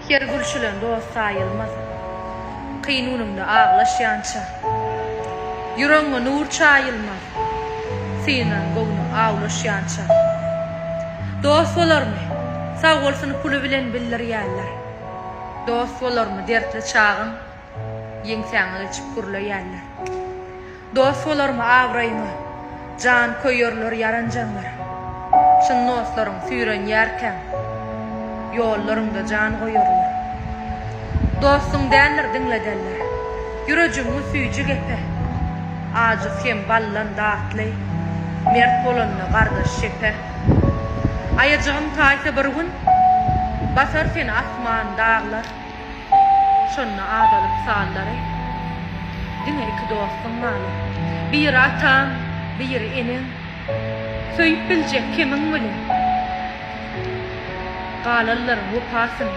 Yer gülşülen dost sayılmaz. Kıynunumda ağlaşyança. Yüreğime nur çayılmaz. Sinen gownu ağlaşyança. Dost olar mı? Sağ olsun pulu bilen bildir yerler. Dost olar mı dertli çağın? Yeňsäňi içip gurla yerler. Dost olar mı avrayma? Can koyurlar yaranjanlar. Şun dostlaryň süýren ýerken ýollarynda can goýarlar. Dostum dänler diňledenler. Ýüregiňi süýji gepe. Ajy sen ballan dağıtly. Mert bolanna gardaş şepe. Ayajygym taýsa bir gün basar seni asman dağlar. Şonna adalyp sallary. Diňe iki dostum maly. Bir atam, bir enem. Söýüp biljek kemiň bilen. Galanlaryň wupasyn